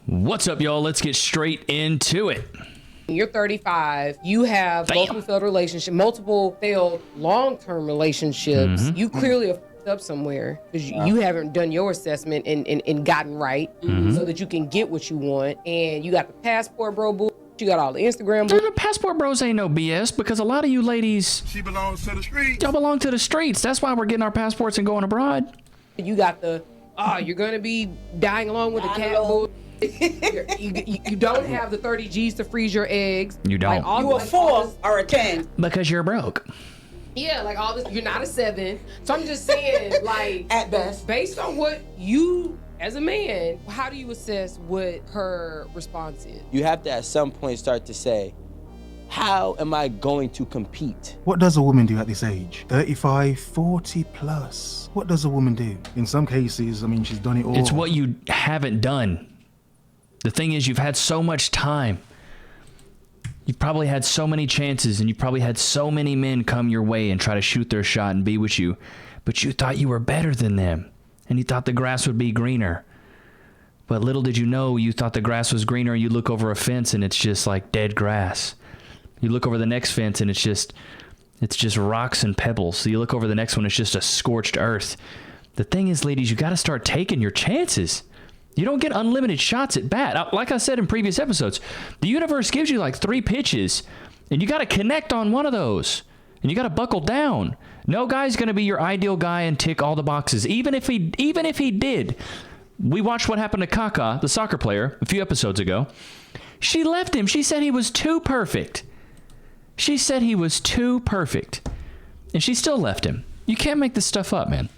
What's up, y'all? Let's get straight into it. You're 35. You have multiple failed long-term relationships. You clearly have f***ed up somewhere because you haven't done your assessment and gotten right so that you can get what you want. And you got the passport bro bull. You got all the Instagram bull. The passport bros ain't no BS because a lot of you ladies, she belongs to the streets. Y'all belong to the streets. That's why we're getting our passports and going abroad. You got the, you're going to be dying along with a cat bull. You don't have the 30 G's to freeze your eggs. You don't. You a 4 or a 10. Because you're broke. Yeah, like all this, you're not a 7. So I'm just saying, like, at best, based on what you, as a man, how do you assess what her response is? You have to at some point start to say, how am I going to compete? What does a woman do at this age? 35, 40 plus. What does a woman do? In some cases, I mean, she's done it all. It's what you haven't done. The thing is, you've had so much time. You've probably had so many chances, and you probably had so many men come your way and try to shoot their shot and be with you. But you thought you were better than them, and you thought the grass would be greener. But little did you know, you thought the grass was greener, and you look over a fence, and it's just like dead grass. You look over the next fence, and it's just rocks and pebbles. So you look over the next one, it's just a scorched earth. The thing is, ladies, you got to start taking your chances. You don't get unlimited shots at bat. Like I said in previous episodes, the universe gives you like 3 pitches, and you got to connect on one of those, and you got to buckle down. No guy's going to be your ideal guy and tick all the boxes. Even if he did. We watched what happened to Kaka, the soccer player, a few episodes ago. She left him. She said he was too perfect. She said he was too perfect, and she still left him. You can't make this stuff up, man.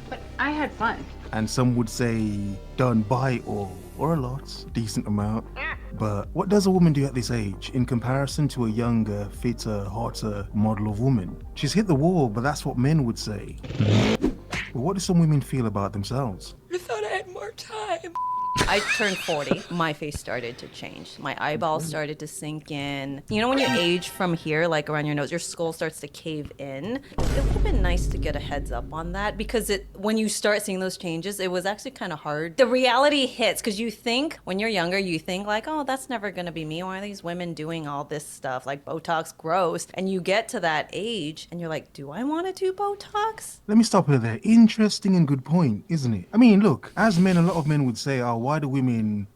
But I had fun. And some would say done by all, or a lot, decent amount. But what does a woman do at this age in comparison to a younger, fitter, hotter model of woman? She's hit the wall, but that's what men would say. But what do some women feel about themselves? I thought I had more time. I turned 40, my face started to change. My eyeballs started to sink in. You know when you age from here, like around your nose, your skull starts to cave in? It would have been nice to get a heads up on that because when you start seeing those changes, it was actually kind of hard. The reality hits because you think, when you're younger, you think like, oh, that's never gonna be me. Why are these women doing all this stuff? Like Botox, gross. And you get to that age and you're like, do I wanna do Botox? Let me stop her there. Interesting and good point, isn't it? I mean, look, as men, a lot of men would say, oh, why do women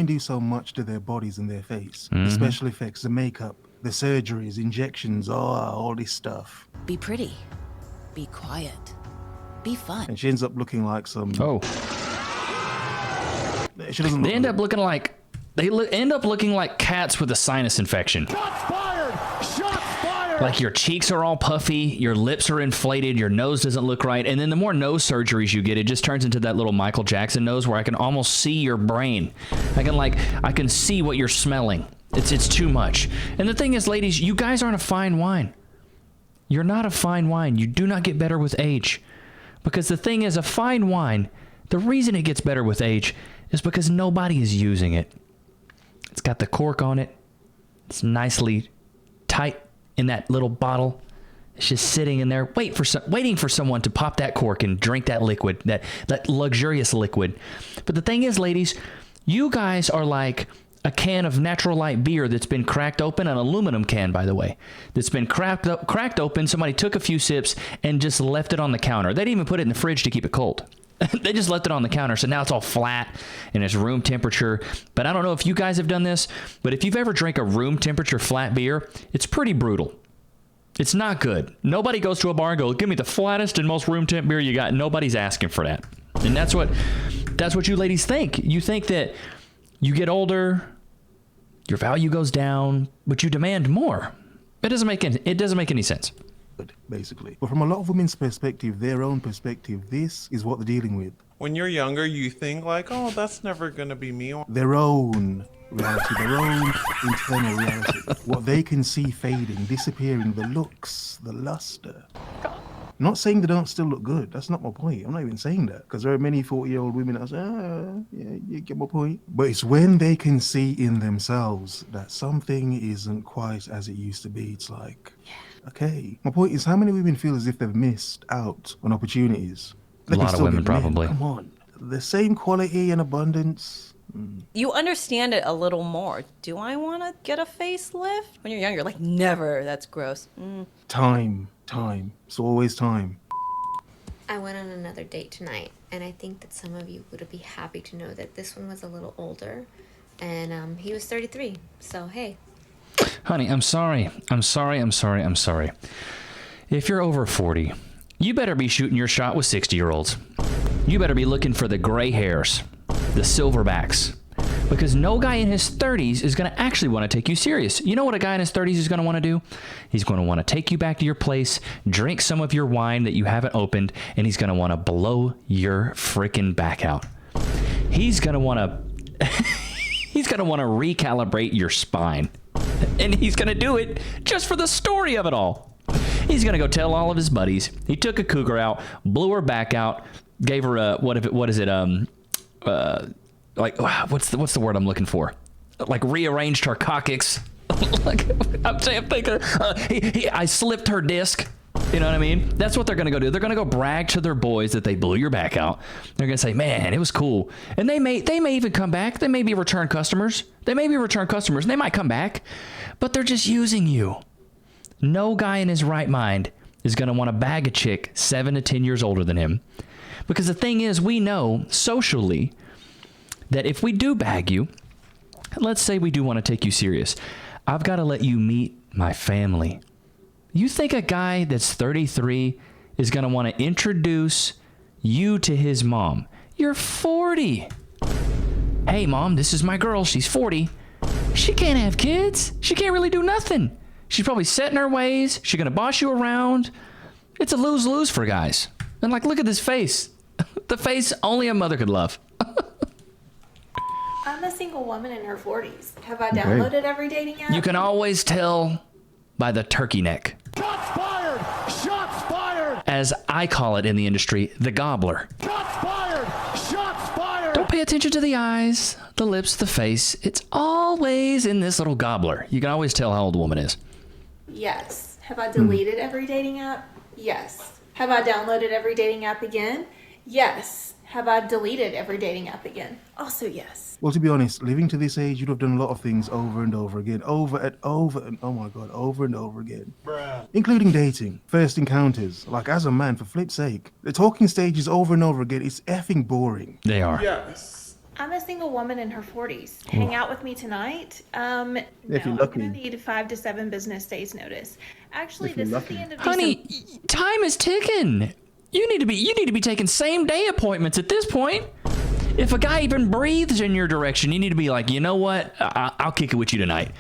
do so much to their bodies and their face? The special effects, the makeup, the surgeries, injections, all this stuff. Be pretty. Be quiet. Be fun. And she ends up looking like some... Oh. She doesn't look They end up looking like... end up looking like cats with a sinus infection. Shots fired! Shots fired! Like your cheeks are all puffy, your lips are inflated, your nose doesn't look right, and then the more nose surgeries you get, it just turns into that little Michael Jackson nose where I can almost see your brain. I can see what you're smelling. It's too much. And the thing is, ladies, you guys aren't a fine wine. You're not a fine wine. You do not get better with age. Because the thing is, a fine wine, the reason it gets better with age is because nobody is using it. It's got the cork on it. It's nicely tight in that little bottle. It's just sitting in there waiting for someone to pop that cork and drink that liquid, that luxurious liquid. But the thing is, ladies, you guys are like a can of natural light beer that's been cracked open, an aluminum can, by the way, that's been cracked open. Somebody took a few sips and just left it on the counter. They didn't even put it in the fridge to keep it cold. They just left it on the counter, so now it's all flat and it's room temperature. But I don't know if you guys have done this, but if you've ever drank a room temperature flat beer, it's pretty brutal. It's not good. Nobody goes to a bar and goes, give me the flattest and most room temp beer you got. Nobody's asking for that. And that's what you ladies think. You think that you get older, your value goes down, but you demand more. It doesn't make any sense. Basically. But from a lot of women's perspective, their own perspective, this is what they're dealing with. When you're younger, you think like, oh, that's never gonna be me. Their own reality, their own internal reality. What they can see fading, disappearing, the looks, the luster. I'm not saying they don't still look good. That's not my point. I'm not even saying that. Because there are many 40-year-old women that say, yeah, you get my point. But it's when they can see in themselves that something isn't quite as it used to be. It's like, okay. My point is, how many women feel as if they've missed out on opportunities? A lot of women, probably. Come on. The same quality and abundance, You understand it a little more. Do I want to get a facelift? When you're young, you're like, never. That's gross. Time. It's always time. I went on another date tonight, and I think that some of you would be happy to know that this one was a little older, and he was 33. So hey. Honey, I'm sorry. If you're over 40, you better be shooting your shot with 60-year-olds. You better be looking for the gray hairs, the silverbacks, because no guy in his 30s is going to actually want to take you serious. You know what a guy in his 30s is going to want to do? He's going to want to take you back to your place, drink some of your wine that you haven't opened, and he's going to want to blow your freaking back out. He's going to want to recalibrate your spine. And he's going to do it just for the story of it all. He's going to go tell all of his buddies. He took a cougar out, blew her back out, gave her a, what's the word I'm looking for? Like rearranged her coccyx. I slipped her disc. You know what I mean? That's what they're going to go do. They're going to go brag to their boys that they blew your back out. They're going to say, man, it was cool. And they may even come back. They may be return customers. And they might come back. But they're just using you. No guy in his right mind is going to want to bag a chick 7 to 10 years older than him. Because the thing is, we know socially that if we do bag you, let's say we do want to take you serious, I've got to let you meet my family. You think a guy that's 33 is going to want to introduce you to his mom? You're 40. Hey, Mom, this is my girl. She's 40. She can't have kids. She can't really do nothing. She's probably set in her ways. She's going to boss you around. It's a lose-lose for guys. And like, look at this face. The face only a mother could love. I'm a single woman in her 40s. Have I downloaded every dating app? You can always tell by the turkey neck. Shots fired! Shots fired! As I call it in the industry, the gobbler. Shots fired! Shots fired! Don't pay attention to the eyes, the lips, the face. It's always in this little gobbler. You can always tell how old a woman is. Yes. Have I deleted every dating app? Yes. Have I downloaded every dating app again? Yes. Have I deleted every dating app again? Also yes. Well, to be honest, living to this age, you'd have done a lot of things over and over again. Over and over again. Bruh. Including dating, first encounters. Like, as a man, for flip's sake. The talking stages over and over again, it's effing boring. They are. Yes. I'm a single woman in her 40s. Hang out with me tonight? No, If you're I'm lucky. going to need 5 to 7 business days notice. Actually, If you're this is lucky. the end of Honey, time is ticking. You need to be taking same day appointments at this point. If a guy even breathes in your direction, you need to be like, you know what? I'll kick it with you tonight.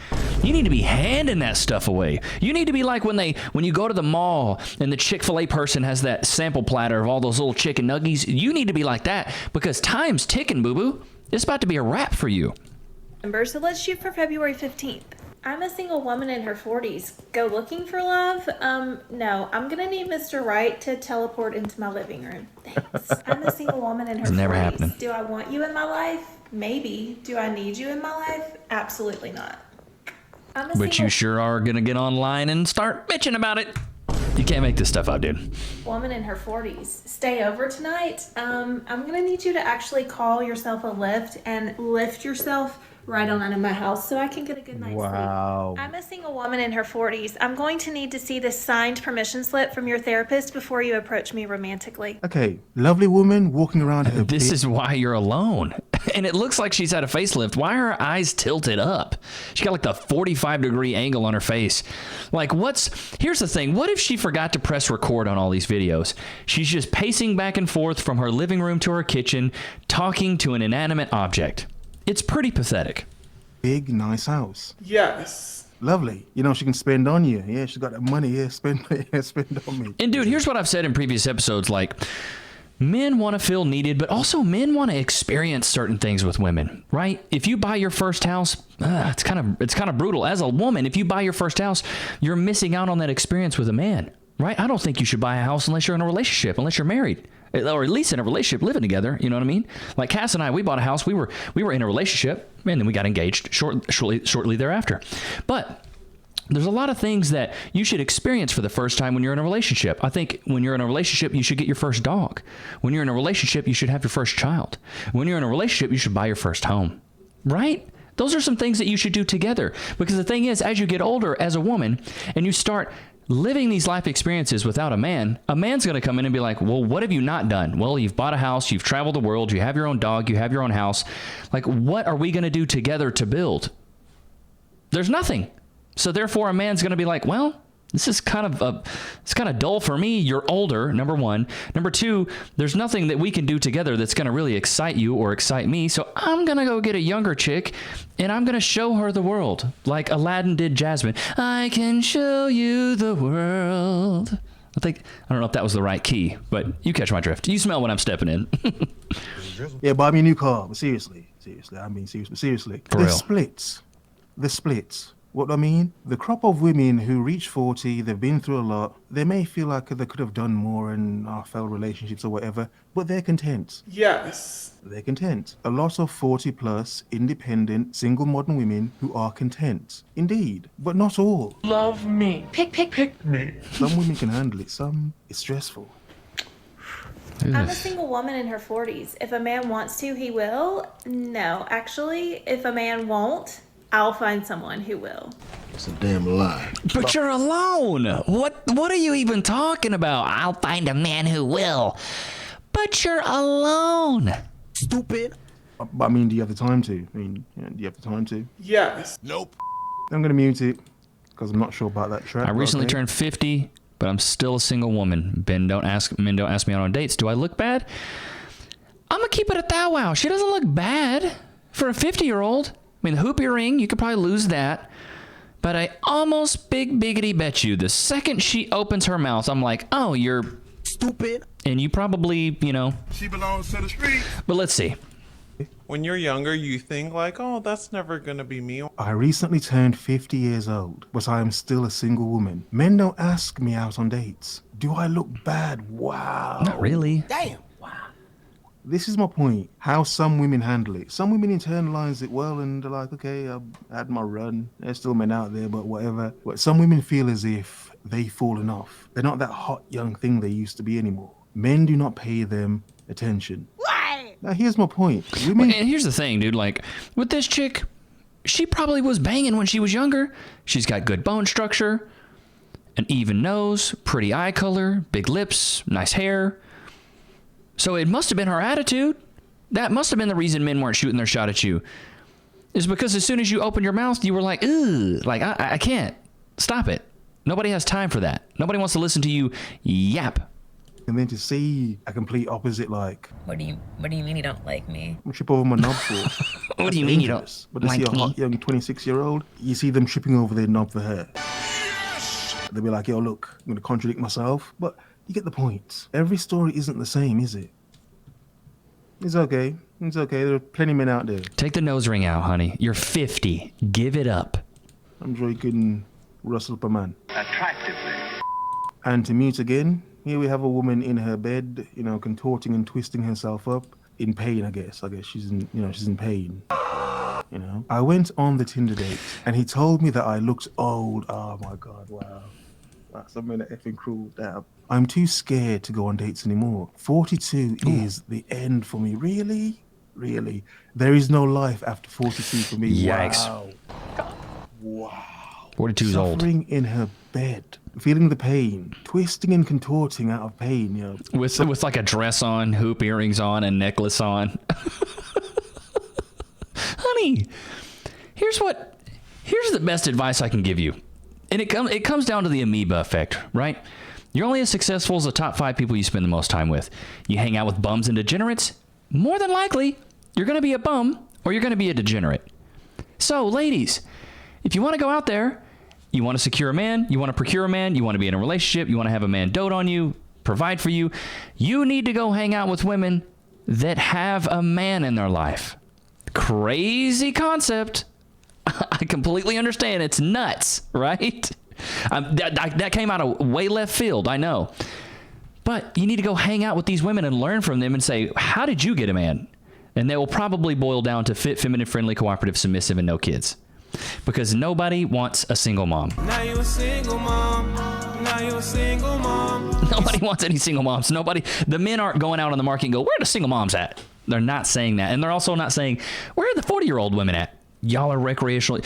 You need to be handing that stuff away. You need to be like when you go to the mall and the Chick-fil-A person has that sample platter of all those little chicken nuggies. You need to be like that because time's ticking, boo-boo. It's about to be a wrap for you. So let's shoot for February 15th. I'm a single woman in her 40s. Go looking for love? No. I'm gonna need Mr. Right to teleport into my living room. Thanks. I'm a single woman in her 40s. Never happening. Do I want you in my life? Maybe. Do I need you in my life? Absolutely not. I'm a But single you sure are gonna get online and start bitching about it. You can't make this stuff up, dude. woman in her 40s. Stay over tonight? I'm gonna need you to actually call yourself a lift and lift yourself right on out of my house so I can get a good night's Wow. sleep. I'm a single woman in her 40s. I'm going to need to see this signed permission slip from your therapist before you approach me romantically. Okay, lovely woman walking around her This is why you're alone. And it looks like she's had a facelift. Why are her eyes tilted up? She got like the 45-degree angle on her face. Like, here's the thing. What if she forgot to press record on all these videos? She's just pacing back and forth from her living room to her kitchen, talking to an inanimate object. It's pretty pathetic. big, nice house. Yes. Lovely. You know, she can spend on you. Yeah, she's got that money. Yeah, spend on me. And dude, here's what I've said in previous episodes. Like, men want to feel needed, but also men want to experience certain things with women, right? If you buy your first house, it's kind of brutal. As a woman, if you buy your first house, you're missing out on that experience with a man, right? I don't think you should buy a house unless you're in a relationship, unless you're married, or at least in a relationship, living together. You know what I mean? Like Cass and I, we bought a house. We were in a relationship, and then we got engaged shortly thereafter. But There's a lot of things that you should experience for the first time when you're in a relationship. I think when you're in a relationship, you should get your first dog. When you're in a relationship, you should have your first child. When you're in a relationship, you should buy your first home, right? Those are some things that you should do together. Because the thing is, as you get older as a woman and you start living these life experiences without a man's going to come in and be like, well, what have you not done? Well, you've bought a house, you've traveled the world, you have your own dog, you have your own house. Like, what are we going to do together to build? There's nothing. So therefore, a man's going to be like, well, this is kind of dull for me. You're older, number one. Number two, there's nothing that we can do together that's going to really excite you or excite me. So I'm going to go get a younger chick and I'm going to show her the world like Aladdin did Jasmine. I can show you the world. I don't know if that was the right key, but you catch my drift. You smell when I'm stepping in. Yeah, buy me a new car. But seriously, I mean, seriously. For The real. splits. What I mean, the crop of women who reach 40, they've been through a lot. They may feel like they could have done more in our failed relationships or whatever, but they're content. Yes. They're content. A lot of 40 plus, independent, single modern women who are content. Indeed, but not all. Love me. Pick me. Some women can handle it, some it's stressful. I'm a single woman in her 40s. If a man wants to, he will. No, actually, if a man won't, I'll find someone who will. It's a damn lie. But you're alone. What are you even talking about? I'll find a man who will. But you're alone. Stupid. But I mean, do you have the time to? Do you have the time to? Yes. Nope. I'm going to mute it because I'm not sure about that track. I recently turned 50, but I'm still a single woman. Men don't ask me out on dates. Do I look bad? I'm going to keep it at that. Wow, she doesn't look bad for a 50-year-old. I mean, the hoop earring, you could probably lose that. But I almost biggity bet you the second she opens her mouth, I'm like, oh, you're stupid. And you probably, She belongs to the streets. But let's see. When you're younger, you think like, oh, that's never going to be me. I recently turned 50 years old, but I am still a single woman. Men don't ask me out on dates. Do I look bad? Wow. Not really. Damn. This is my point, how some women handle it. Some women internalize it well and they're like, okay, I've had my run. There's still men out there, but whatever. But some women feel as if they've fallen off. They're not that hot young thing they used to be anymore. Men do not pay them attention. Why? Now, here's my point. Women... And here's the thing, dude. Like, with this chick, she probably was banging when she was younger. She's got good bone structure, an even nose, pretty eye color, big lips, nice hair. So it must have been her attitude. That must have been the reason men weren't shooting their shot at you. Is because as soon as you opened your mouth, you were like, ugh, like, I can't. Stop it. Nobody has time for that. Nobody wants to listen to you yap. And then to see a complete opposite, like... What do you mean you don't like me? I'm trip over my knob for. What do you mean you don't But to see like a me? hot young 26-year-old, you see them tripping over their knob for her. They'll be like, yo, look, I'm going to contradict myself. But you get the point. Every story isn't the same, is it? It's okay. It's okay. There are plenty of men out there. Take the nose ring out, honey. You're 50. Give it up. I'm sure you couldn't rustle up a man. Attractively. And to mute again, here we have a woman in her bed, contorting and twisting herself up. In pain, I guess. She's in pain. I went on the Tinder date and he told me that I looked old. Oh my God, wow. That's a minute effing cruel. Damn. I'm too scared to go on dates anymore. 42 is the end for me. Really? Really? There is no life after 42 for me. Yikes. Wow. 42 is old. Suffering in her bed, feeling the pain, twisting and contorting out of pain, With like a dress on, hoop earrings on, and necklace on. Honey, here's the best advice I can give you. And it comes down to the amoeba effect, right? You're only as successful as the top 5 people you spend the most time with. You hang out with bums and degenerates, more than likely, you're going to be a bum or you're going to be a degenerate. So, ladies, if you want to go out there, you want to secure a man, you want to procure a man, you want to be in a relationship, you want to have a man dote on you, provide for you, you need to go hang out with women that have a man in their life. Crazy concept. I completely understand. It's nuts, right? That came out of way left field, I know. But you need to go hang out with these women and learn from them and say, how did you get a man? And they will probably boil down to fit, feminine, friendly, cooperative, submissive, and no kids. Because nobody wants a single mom. Now you a single mom. Now you a single mom. Nobody wants any single moms. Nobody. The men aren't going out on the market and go, where are the single moms at? They're not saying that. And they're also not saying, where are the 40-year-old women at? Y'all are recreational.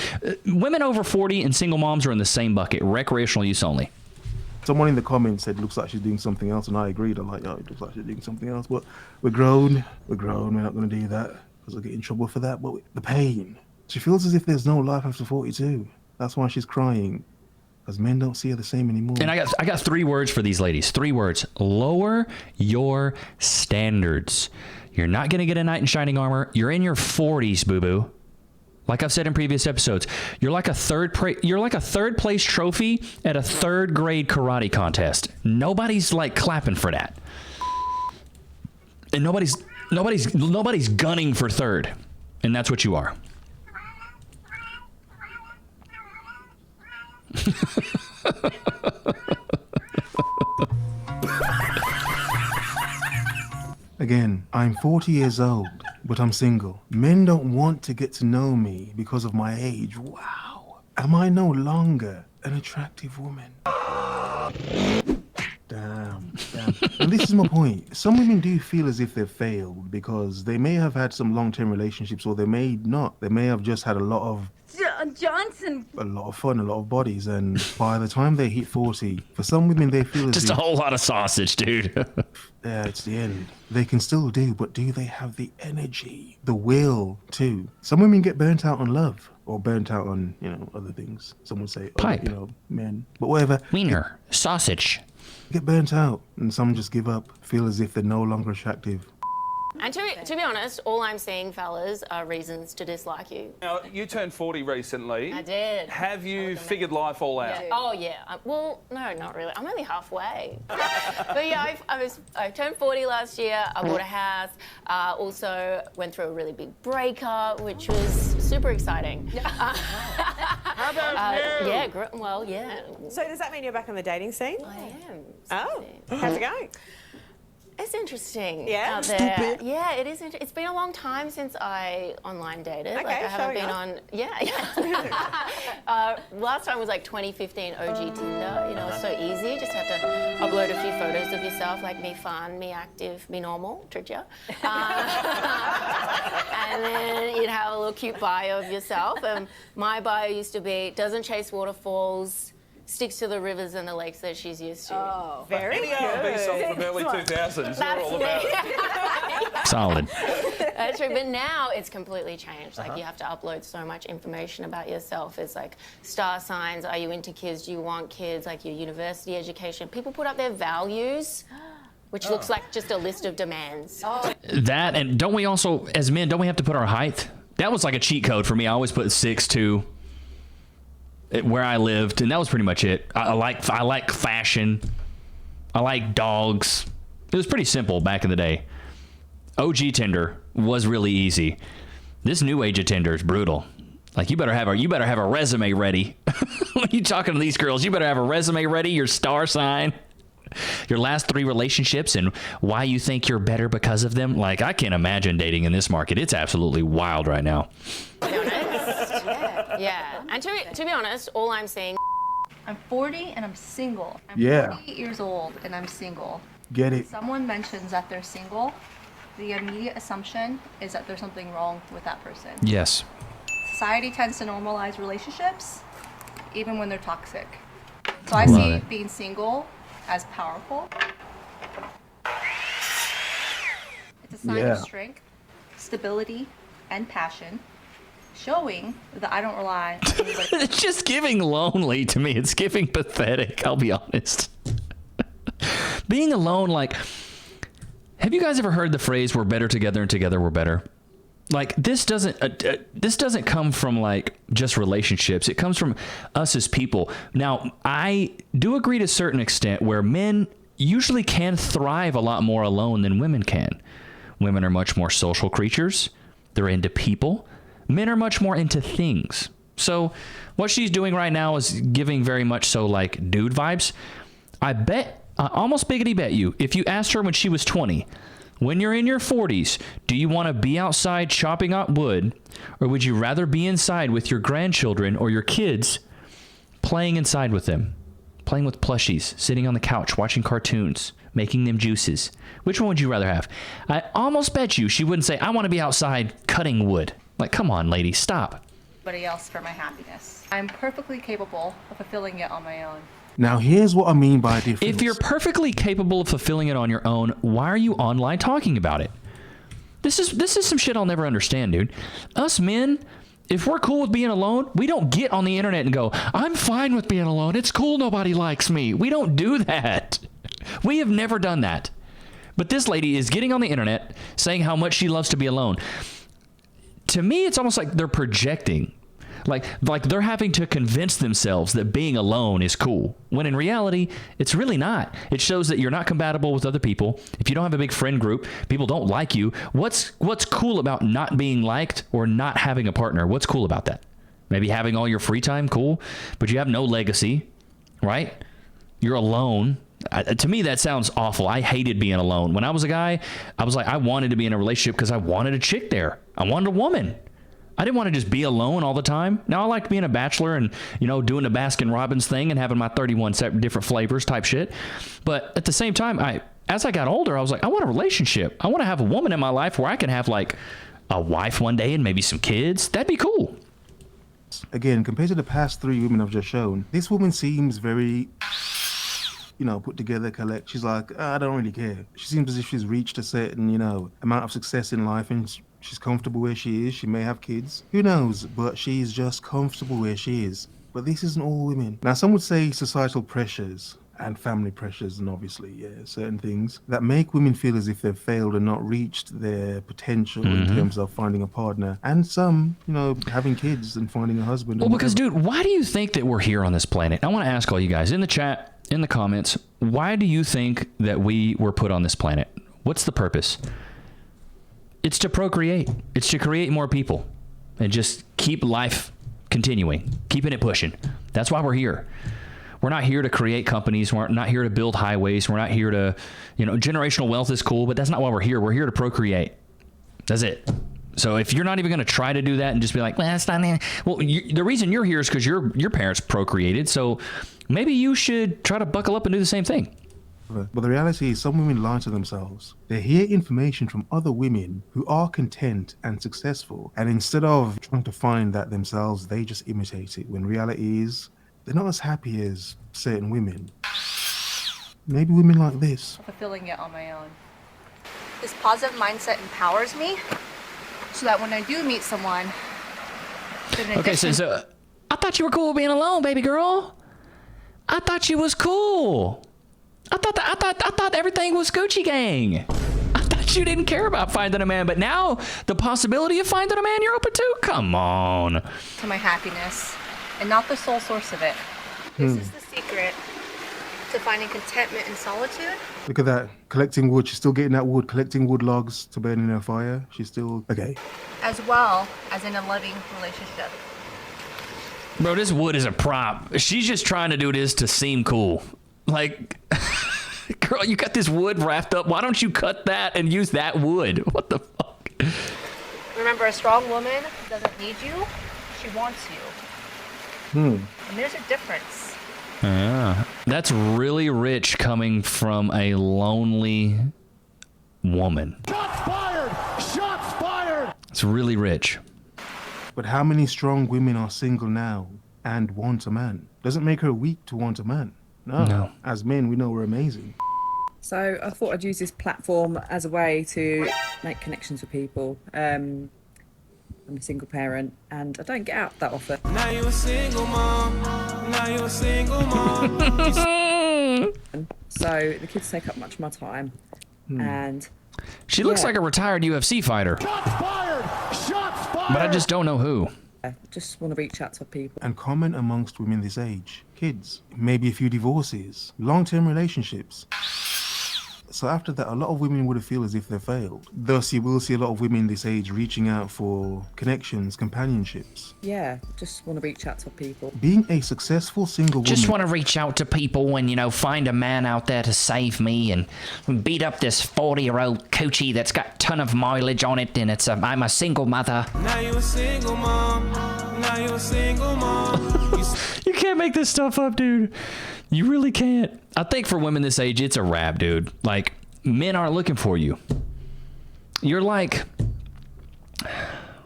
Women over 40 and single moms are in the same bucket. Recreational use only. Someone in the comments said, looks like she's doing something else. And I agreed. I'm like, oh, it looks like she's doing something else. But we're grown. We're grown. We're not going to do that because we'll get in trouble for that. But the pain. She feels as if there's no life after 42. That's why she's crying. Because men don't see her the same anymore. And I got 3 words for these ladies. 3 words. Lower your standards. You're not going to get a knight in shining armor. You're in your 40s, boo-boo. Like I've said in previous episodes, you're like a third place trophy at a 3rd grade karate contest. Nobody's like clapping for that. And nobody's gunning for 3rd. And that's what you are. Again, I'm 40 years old, but I'm single. Men don't want to get to know me because of my age. Wow. Am I no longer an attractive woman? Damn. And this is my point. Some women do feel as if they've failed because they may have had some long-term relationships, or they may not. They may have just had a lot of fun, a lot of bodies, and by the time they hit 40, for some women they feel as just a whole lot of sausage, dude. Yeah, it's the end. They can still do, but do they have the energy, the will to? Some women get burnt out on love, or burnt out on, other things. Some would say, pipe, men, but whatever. Wiener, sausage. Get burnt out, and some just give up, feel as if they're no longer attractive. And to be honest, all I'm seeing, fellas, are reasons to dislike you. Now, you turned 40 recently. I did. Have you figured life all out? Yeah. Oh, yeah. Well, no, not really. I'm only halfway. But yeah, I turned 40 last year. I bought a house. Also went through a really big breakup, which was super exciting. How about you? Yeah, well, yeah. So does that mean you're back on the dating scene? I am. Oh, how's it going? It's interesting out there. Stupid. Yeah, it is. It's been a long time since I online dated. Okay, like I haven't been on. on. Yeah. Last time was like 2015 OG Tinder. It's so easy. Just have to upload a few photos of yourself, like me fun, me active, me normal, tricked you. And then you'd have a little cute bio of yourself. And my bio used to be, doesn't chase waterfalls, sticks to the rivers and the lakes that she's used to. Oh, very good. Any R&B song from early 2000s, you're all about it. Solid. That's true, but now it's completely changed. Like you have to upload so much information about yourself. It's like star signs, are you into kids, do you want kids, like your university education. People put up their values, which looks like just a list of demands. That, and don't we also, as men, don't we have to put our height? That was like a cheat code for me. I always put 6'2". Where I lived, and that was pretty much it. I like fashion. I like dogs. It was pretty simple back in the day. OG Tinder was really easy. This new age of Tinder is brutal. Like you better have a resume ready. When you talking to these girls, you better have a resume ready, your star sign, your last 3 relationships, and why you think you're better because of them. Like I can't imagine dating in this market. It's absolutely wild right now. Yeah, and to be honest, all I'm seeing. I'm 40 and I'm single. I'm 48 years old and I'm single. Get it. Someone mentions that they're single, the immediate assumption is that there's something wrong with that person. Yes. Society tends to normalize relationships, even when they're toxic. So I see being single as powerful. It's a sign of strength, stability, and passion. Showing that I don't rely on anybody. It's just giving lonely to me. It's giving pathetic, I'll be honest. Being alone, like, have you guys ever heard the phrase, we're better together and together we're better? Like, this doesn't come from, like, just relationships. It comes from us as people. Now, I do agree to a certain extent where men usually can thrive a lot more alone than women can. Women are much more social creatures. They're into people. Men are much more into things. So what she's doing right now is giving very much so like dude vibes. I almost biggity bet you, if you asked her when she was 20, when you're in your 40s, do you want to be outside chopping up wood, or would you rather be inside with your grandchildren or your kids, playing inside with them, playing with plushies, sitting on the couch, watching cartoons, making them juices? Which one would you rather have? I almost bet you she wouldn't say, I want to be outside cutting wood. Like, come on, lady, stop. Somebody else for my happiness. I'm perfectly capable of fulfilling it on my own. Now, here's what I mean by difference. If you're perfectly capable of fulfilling it on your own, why are you online talking about it? This is some shit I'll never understand, dude. Us men, if we're cool with being alone, we don't get on the internet and go, I'm fine with being alone. It's cool. Nobody likes me. We don't do that. We have never done that. But this lady is getting on the internet saying how much she loves to be alone. To me, it's almost like they're projecting. Like they're having to convince themselves that being alone is cool, when in reality, it's really not. It shows that you're not compatible with other people. If you don't have a big friend group, people don't like you. What's cool about not being liked or not having a partner? What's cool about that? Maybe having all your free time, cool, but you have no legacy, right? You're alone. To me, that sounds awful. I hated being alone. When I was a guy, I was like, I wanted to be in a relationship because I wanted a chick there. I wanted a woman. I didn't want to just be alone all the time. Now I like being a bachelor and, doing the Baskin Robbins thing and having my 31 different flavors type shit. But at the same time, as I got older, I was like, I want a relationship. I want to have a woman in my life where I can have like a wife one day and maybe some kids. That'd be cool. Again, compared to the past 3 women I've just shown, this woman seems very, put together, collect. She's like, I don't really care. She seems as if she's reached a certain, amount of success in life and she's comfortable where she is. She may have kids. Who knows? But she's just comfortable where she is. But this isn't all women. Now, some would say societal pressures and family pressures and obviously, certain things that make women feel as if they've failed and not reached their potential in terms of finding a partner. And some, having kids and finding a husband. Well, because, dude, why do you think that we're here on this planet? I want to ask all you guys in the chat, in the comments, why do you think that we were put on this planet? What's the purpose? It's to procreate. It's to create more people and just keep life continuing, keeping it pushing. That's why we're here. We're not here to create companies. We're not here to build highways. We're not here to, generational wealth is cool, but that's not why we're here. We're here to procreate. That's it. So if you're not even going to try to do that and just be like, well, that's not, well, the reason you're here is because your parents procreated. So maybe you should try to buckle up and do the same thing. But the reality is some women lie to themselves. They hear information from other women who are content and successful. And instead of trying to find that themselves, they just imitate it. When reality is, they're not as happy as certain women. Maybe women like this. Fulfilling it on my own. This positive mindset empowers me so that when I do meet someone... Okay, so I thought you were cool being alone, baby girl. I thought you was cool. I thought everything was Gucci gang. I thought you didn't care about finding a man, but now the possibility of finding a man you're open to? Come on. To my happiness, and not the sole source of it. This is the secret to finding contentment in solitude. Look at that. Collecting wood. She's still getting that wood, collecting wood logs to burn in her fire. She's still okay. As well as in a loving relationship. Bro, this wood is a prop. She's just trying to do this to seem cool. Like, girl, you got this wood wrapped up. Why don't you cut that and use that wood? What the fuck? Remember, a strong woman doesn't need you. She wants you. And there's a difference. Yeah, that's really rich coming from a lonely woman. Shots fired! Shots fired! It's really rich. But how many strong women are single now and want a man? Doesn't make her weak to want a man. No. As men, we know we're amazing. So I thought I'd use this platform as a way to make connections with people. I'm a single parent and I don't get out that often. Now you're a single mom. Now you're a single mom. So the kids take up much of my time. And she looks like a retired UFC fighter. Shots fired! Shots fired! But I just don't know who. I just want to reach out to people. And common amongst women this age. Kids. Maybe a few divorces. Long-term relationships. So after that, a lot of women would feel as if they failed. Thus, you will see a lot of women this age reaching out for connections, companionships. Yeah, just want to reach out to people. Being a successful single woman... Just want to reach out to people and, you know, find a man out there to save me and beat up this 40-year-old coochie that's got a ton of mileage on it, and I'm a single mother. Now you a single mom. Now you a single mom. You can't make this stuff up, dude. You really can't. I think for women this age, it's a wrap, dude. Like, men aren't looking for you. You're like...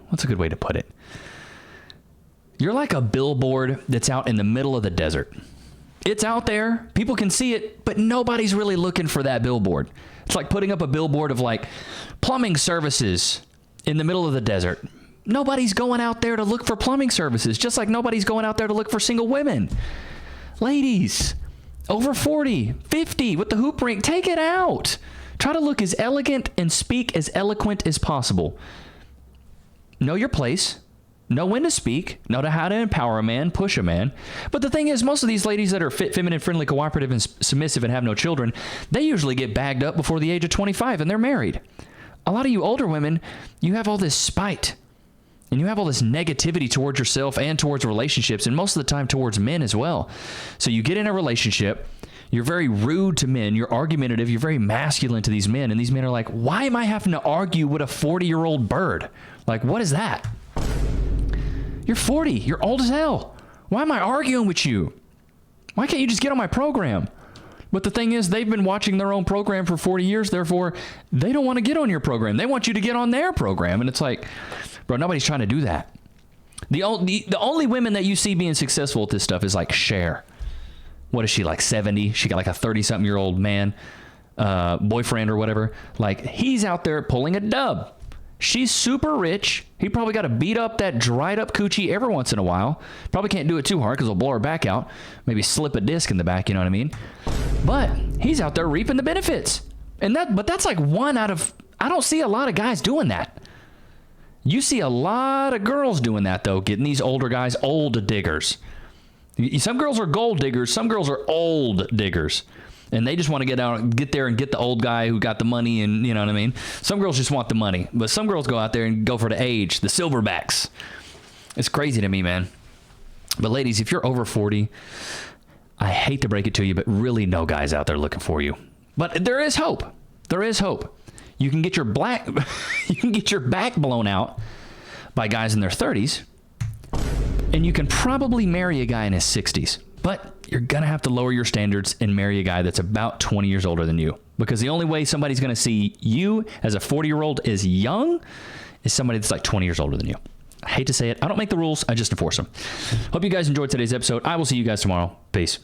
What's a good way to put it? You're like a billboard that's out in the middle of the desert. It's out there. People can see it, but nobody's really looking for that billboard. It's like putting up a billboard of, like, plumbing services in the middle of the desert. Nobody's going out there to look for plumbing services, just like nobody's going out there to look for single women. Ladies, over 40, 50, with the hoop ring, take it out. Try to look as elegant and speak as eloquent as possible. Know your place. Know when to speak. Know how to empower a man, push a man. But the thing is, most of these ladies that are fit, feminine, friendly, cooperative, and submissive and have no children, they usually get bagged up before the age of 25 and they're married. A lot of you older women, you have all this spite. And you have all this negativity towards yourself and towards relationships, and most of the time towards men as well. So you get in a relationship, you're very rude to men, you're argumentative, you're very masculine to these men, and these men are like, why am I having to argue with a 40-year-old bird? Like, what is that? You're 40, you're old as hell. Why am I arguing with you? Why can't you just get on my program? But the thing is, they've been watching their own program for 40 years, therefore, they don't want to get on your program. They want you to get on their program, and it's like... Bro, nobody's trying to do that. The only women that you see being successful at this stuff is like Cher. What is she, like 70? She got like a 30-something-year-old man, boyfriend or whatever. Like, he's out there pulling a dub. She's super rich. He probably got to beat up that dried up coochie every once in a while. Probably can't do it too hard because it'll blow her back out. Maybe slip a disc in the back, you know what I mean? But he's out there reaping the benefits. But that's like one out of... I don't see a lot of guys doing that. You see a lot of girls doing that, though, getting these older guys, old diggers. Some girls are gold diggers. Some girls are old diggers. And they just want to get there and get the old guy who got the money, and you know what I mean? Some girls just want the money. But some girls go out there and go for the age, the silverbacks. It's crazy to me, man. But ladies, if you're over 40, I hate to break it to you, but really no guys out there looking for you. But there is hope. There is hope. You can get your back blown out by guys in their 30s, and you can probably marry a guy in his 60s. But you're going to have to lower your standards and marry a guy that's about 20 years older than you. Because the only way somebody's going to see you as a 40-year-old as young is somebody that's like 20 years older than you. I hate to say it. I don't make the rules. I just enforce them. Hope you guys enjoyed today's episode. I will see you guys tomorrow. Peace.